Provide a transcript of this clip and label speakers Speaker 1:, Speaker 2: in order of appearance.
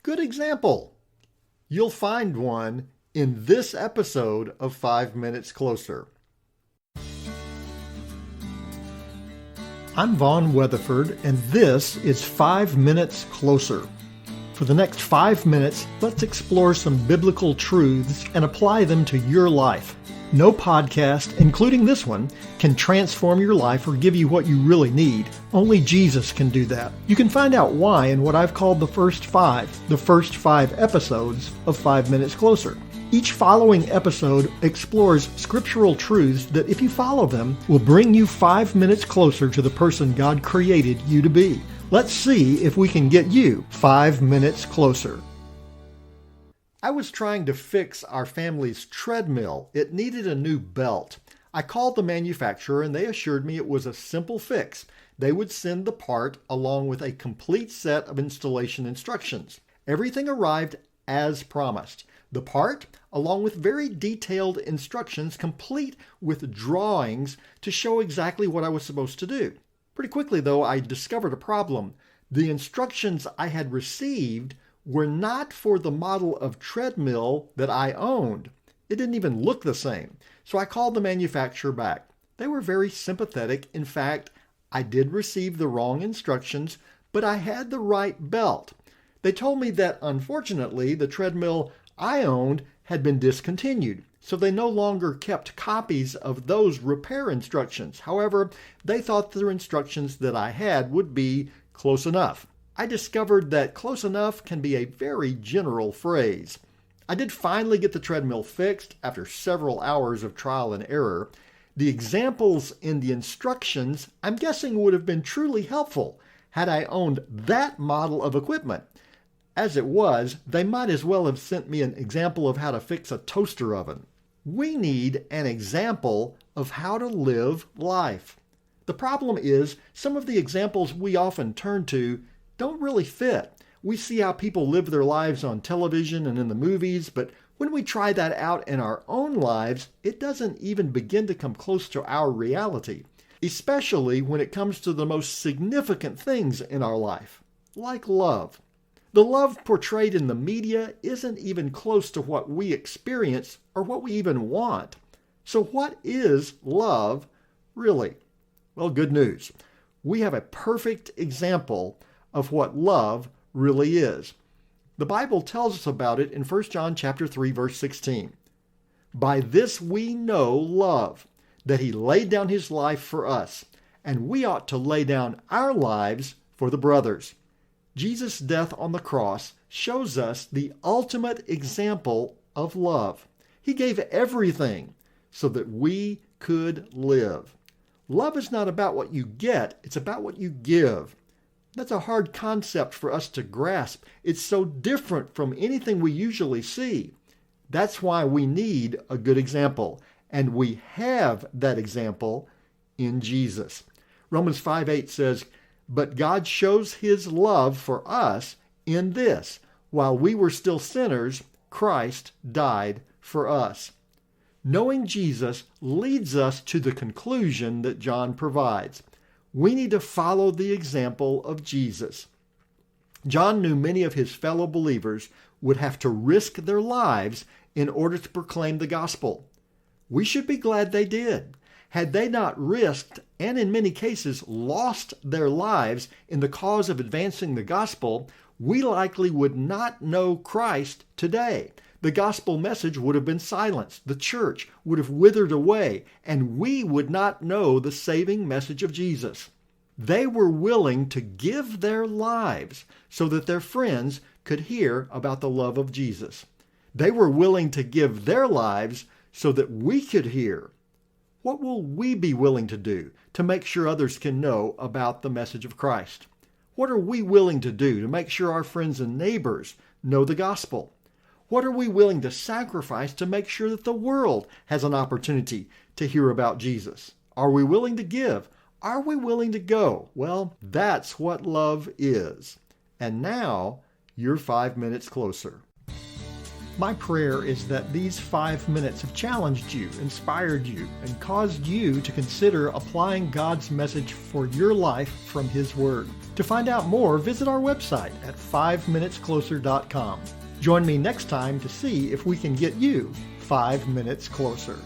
Speaker 1: good example? You'll find one in this episode of 5 Minutes Closer. I'm Vaughn Weatherford, and this is 5 Minutes Closer. For the next 5 minutes, let's explore some biblical truths and apply them to your life. No podcast, including this one, can transform your life or give you what you really need. Only Jesus can do that. You can find out why in what I've called the first five episodes of 5 Minutes Closer. Each following episode explores scriptural truths that, if you follow them, will bring you 5 minutes closer to the person God created you to be. Let's see if we can get you 5 minutes closer. I was trying to fix our family's treadmill. It needed a new belt. I called the manufacturer and they assured me it was a simple fix. They would send the part along with a complete set of installation instructions. Everything arrived as promised. The part, along with very detailed instructions, complete with drawings to show exactly what I was supposed to do. Pretty quickly, though, I discovered a problem. The instructions I had received were not for the model of treadmill that I owned. It didn't even look the same. So I called the manufacturer back. They were very sympathetic. In fact, I did receive the wrong instructions, but I had the right belt. They told me that, unfortunately, the treadmill I owned had been discontinued, so they no longer kept copies of those repair instructions. However, they thought the instructions that I had would be close enough. I discovered that close enough can be a very general phrase. I did finally get the treadmill fixed after several hours of trial and error. The examples in the instructions, I'm guessing, would have been truly helpful had I owned that model of equipment. As it was, they might as well have sent me an example of how to fix a toaster oven. We need an example of how to live life. The problem is, some of the examples we often turn to don't really fit. We see how people live their lives on television and in the movies, but when we try that out in our own lives, it doesn't even begin to come close to our reality, especially when it comes to the most significant things in our life, like love. The love portrayed in the media isn't even close to what we experience or what we even want. So what is love really? Well, good news. We have a perfect example of what love really is. The Bible tells us about it in 1 John chapter 3, verse 16. By this we know love, that he laid down his life for us, and we ought to lay down our lives for the brothers. Jesus' death on the cross shows us the ultimate example of love. He gave everything so that we could live. Love is not about what you get, it's about what you give. That's a hard concept for us to grasp. It's so different from anything we usually see. That's why we need a good example, and we have that example in Jesus. Romans 5:8 says, "But God shows his love for us in this: while we were still sinners, Christ died for us." Knowing Jesus leads us to the conclusion that John provides. We need to follow the example of Jesus. John knew many of his fellow believers would have to risk their lives in order to proclaim the gospel. We should be glad they did. Had they not risked, and in many cases lost their lives in the cause of advancing the gospel, we likely would not know Christ today. The gospel message would have been silenced, the church would have withered away, and we would not know the saving message of Jesus. They were willing to give their lives so that their friends could hear about the love of Jesus. They were willing to give their lives so that we could hear. What will we be willing to do to make sure others can know about the message of Christ? What are we willing to do to make sure our friends and neighbors know the gospel? What are we willing to sacrifice to make sure that the world has an opportunity to hear about Jesus? Are we willing to give? Are we willing to go? Well, that's what love is. And now, you're 5 minutes closer. My prayer is that these 5 minutes have challenged you, inspired you, and caused you to consider applying God's message for your life from His Word. To find out more, visit our website at 5minutescloser.com. Join me next time to see if we can get you 5 minutes closer.